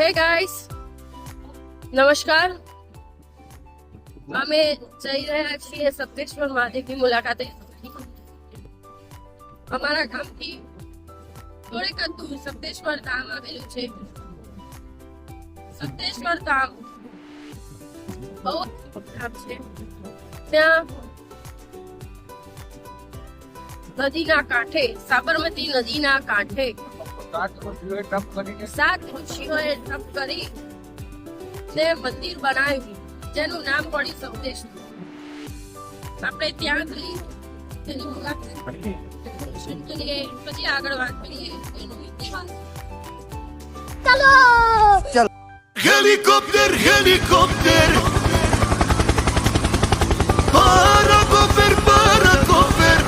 હે ગાઈસ, નમસ્કાર. અમે જઈ રહ્યા છીએ સપ્તેશ્વર મહાદેવની મુલાકાતે. અમારા ગામથી થોડીક જ દૂર સપ્તેશ્વર ધામ આવેલું છે. સપ્તેશ્વર ધામ બહુ ધામ છે. ત્યાં નદીના કાંઠે, સાબરમતી નદીના કાંઠે 7 ઋષિઓએ તપ કરી તે મંદિર બનાવ્યું, જેનું નામ પડ્યું સપ્તેશ્વર. આપણે ત્યાં જઈ તેની મુલાકાત કરીએ, પછી આગળ વાત કરીએ એનો ઇતિહાસ. ચલો Helicopter, helicopter. Paracofer, paracofer.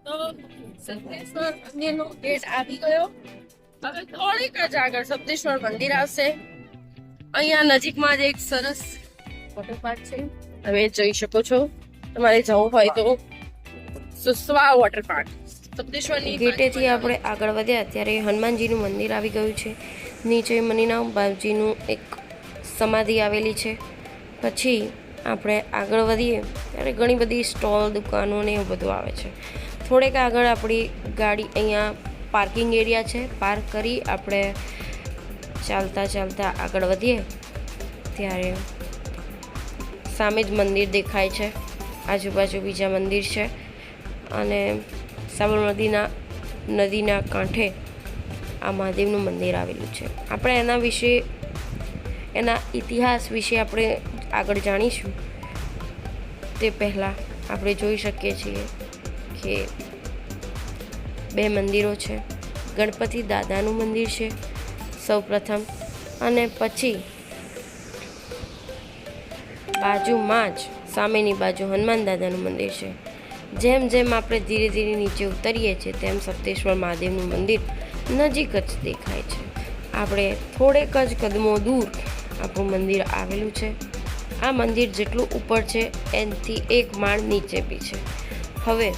તો સપ્તેશ્વર મંદિરનો ગેટ આવી ગયો. હવે થોડીક જ આગળ સપ્તેશ્વર મંદિર આવશે. અહીંયા નજીકમાં જ એક સરસ વોટર પાર્ક છે, તમે જોઈ શકો છો. તમારે જવું હોય તો સુસ્વા વોટર પાર્ક. સપ્તેશ્વરની ગેટેથી આપણે આગળ વધ્યા ત્યારે હનુમાનજીનું મંદિર આવી ગયું છે. નીચે મનીના બાપજીનું એક સમાધિ આવેલી છે. પછી આપણે આગળ વધીએ ત્યારે ઘણી બધી સ્ટોલ, દુકાનો ને એવું બધું આવે છે. થોડેક આગળ આપણી ગાડી અહીંયા પાર્કિંગ એરિયા છે. પાર્ક કરી આપણે ચાલતા આગળ વધીએ ત્યારે સામે જ મંદિર દેખાય છે. આજુબાજુ બીજા મંદિર છે અને સાબરમતીના નદીના કાંઠે આ મહાદેવનું મંદિર આવેલું છે. આપણે એના વિશે, એના ઇતિહાસ વિશે આપણે આગળ જાણીશું. તે પહેલાં આપણે જોઈ શકીએ છીએ કે 2 મંદિરો છે. ગણપતિ દાદાનું મંદિર છે સૌ પ્રથમ, અને પછી બાજુમાં જ સામેની બાજુ હનુમાન દાદાનું મંદિર છે. જેમ જેમ આપણે ધીરે ધીરે નીચે ઉતરીએ છીએ તેમ સપ્તેશ્વર મહાદેવનું મંદિર નજીક જ દેખાય છે. આપણે થોડેક જ કદમો દૂર આપણું મંદિર આવેલું છે. આ મંદિર જેટલું ઉપર છે એનાથી 1 માળ નીચે બી છે. હવે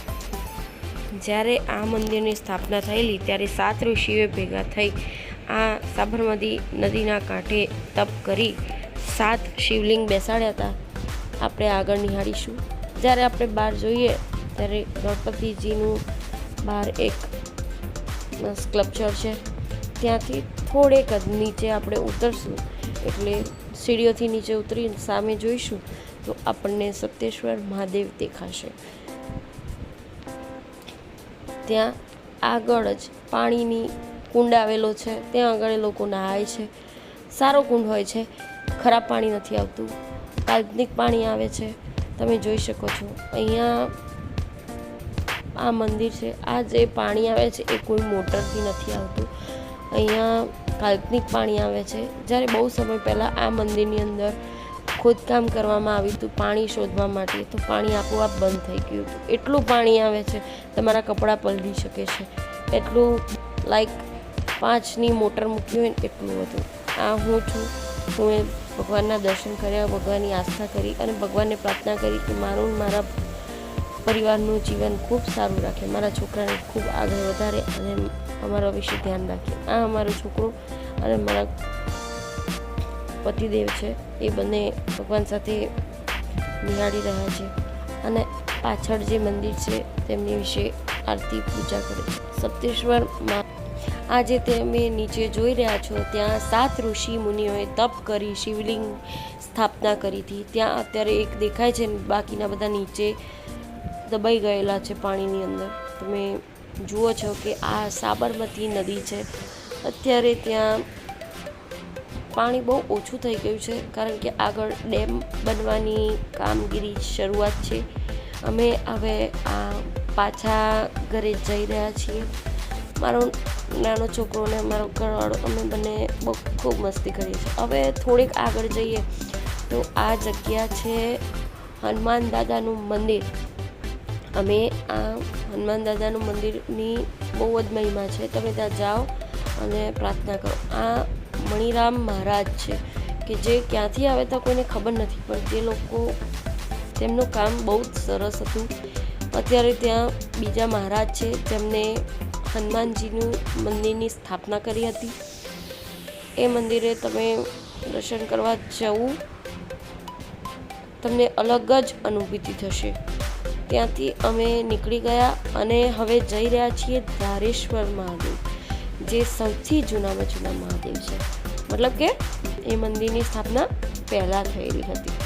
જ્યારે આ મંદિરની સ્થાપના થયેલી ત્યારે 7 ઋષિઓએ ભેગા થઈ આ સાબરમતી નદીના કાંઠે તપ કરી 7 શિવલિંગ બેસાડ્યા હતા. આપણે આગળ નિહાળીશું. જ્યારે આપણે બહાર જોઈએ ત્યારે ગણપતિજીનું બહાર એક સ્કલ્પચર છે. ત્યાંથી થોડેક જ નીચે આપણે ઉતરશું એટલે સીડીઓથી નીચે ઉતરીને સામે જોઈશું તો આપણને સપ્તેશ્વર મહાદેવ દેખાશે. ત્યાં આગળ જ પાણીની કુંડ આવેલો છે. ત્યાં આગળ લોકો નહાય છે. સારો કુંડ હોય છે, ખરાબ પાણી નથી આવતું, કાલ્પનિક પાણી આવે છે. તમે જોઈ શકો છો અહીંયા આ મંદિર છે. આ જે પાણી આવે છે એ કોઈ મોટરથી નથી આવતું, અહીંયા કાલ્પનિક પાણી આવે છે. જ્યારે બહુ સમય પહેલાં આ મંદિરની અંદર ખોદકામ કરવામાં આવ્યું હતું પાણી શોધવા માટે, તો પાણી આપોઆપ બંધ થઈ ગયું હતું. એટલું પાણી આવે છે તમારા કપડાં પલળી શકે છે એટલું, લાઈક 5ની મોટર મૂકી હોય ને એટલું હતું. આ હું છું. હું એ ભગવાનના દર્શન કર્યા, ભગવાનની આસ્થા કરી અને ભગવાનને પ્રાર્થના કરી કે મારું, મારા પરિવારનું જીવન ખૂબ સારું રાખે, મારા છોકરાને ખૂબ આગળ વધારે અને અમારા વિશે ધ્યાન રાખે. આ અમારો છોકરો અને મારા પતિદેવ છે એ બંને ભગવાન સાથે નિહાળી રહ્યા છે અને પાછળ જે મંદિર છે તેમની વિશે આરતી પૂજા કરે છે. સપ્તેશ્વરમાં આજે તમે નીચે જોઈ રહ્યા છો ત્યાં 7 ઋષિ મુનિઓએ તપ કરી શિવલિંગ સ્થાપના કરી હતી. ત્યાં અત્યારે એક દેખાય છે, બાકીના બધા નીચે દબાઈ ગયેલા છે પાણીની અંદર. તમે જુઓ છો કે આ સાબરમતી નદી છે. અત્યારે ત્યાં પાણી બહુ ઓછું થઈ ગયું છે કારણ કે આગળ ડેમ બનવાની કામગીરી શરૂઆત છે. અમે હવે આ પાછા ઘરે જઈ રહ્યા છીએ મારો નાનો છોકરો ને મારો ઘરવાળો અમે બંને બહુ ખૂબ મસ્તી કરીએ છીએ. હવે થોડીક આગળ જઈએ તો આ જગ્યા છે હનુમાન દાદાનું મંદિર. અમે આ હનુમાન દાદાનું મંદિરની બહુ જ મહિમા છે. તમે ત્યાં જાઓ અને પ્રાર્થના કરો. આ મણિરામ મહારાજ છે કે જે ક્યાંથી આવે તો કોઈને ખબર નથી, પણ જે લોકો તેમનું કામ બહુ જ સરસ હતું. અત્યારે ત્યાં બીજા મહારાજ છે જેમને હનુમાનજીનું મંદિરની સ્થાપના કરી હતી. એ મંદિરે તમે દર્શન કરવા જવું તમને અલગ જ અનુભૂતિ થશે. ત્યાંથી અમે નીકળી ગયા અને હવે જઈ રહ્યા છીએ ધારેશ્વર મહાદેવ, જે સૌથી જૂનામાં જૂના મહાદેવ છે. મતલબ કે એ મંદિરની સ્થાપના પહેલાં થયેલી હતી.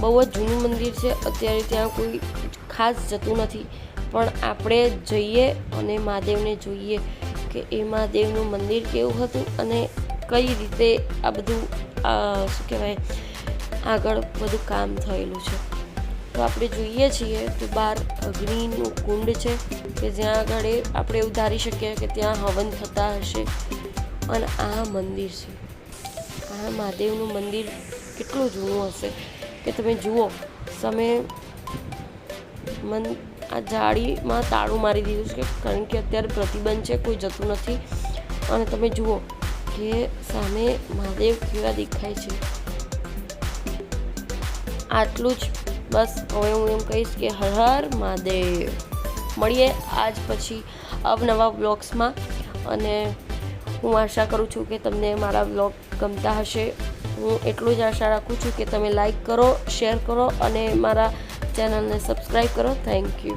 બહુ જ જૂનું મંદિર છે. અત્યારે ત્યાં કોઈ ખાસ જતું નથી, પણ આપણે જઈએ અને મહાદેવને જોઈએ કે એ મહાદેવનું મંદિર કેવું હતું અને કઈ રીતે આ બધું શું કહેવાય આગળ બધું કામ થયેલું છે. તો આપણે જોઈએ છીએ તો બહાર અગ્નિનું કુંડ છે કે જ્યાં આગળ આપણે એવું ધારી શકીએ કે ત્યાં હવન થતા હશે. અને આ મંદિર છે, આ મહાદેવનું મંદિર કેટલું જૂનું હશે કે તમે જુઓ. તમે આ જાળીમાં તાળું મારી દીધું છે કારણ કે અત્યારે પ્રતિબંધ છે, કોઈ જતું નથી. અને તમે જુઓ કે સામે મહાદેવ કેવા દેખાય છે. આટલું જ બસ. હવે હું એમ કહીશ કે હર હર મહાદેવ. મળીએ આજ પછી અવનવા વ્લોગ્સમાં. અને હું આશા કરું છું કે તમને મારા વ્લોગ ગમતા હશે. હું એટલું જ આશા રાખું છું કે તમે લાઈક કરો, શેર કરો અને મારા ચેનલને સબસ્ક્રાઈબ કરો. Thank you.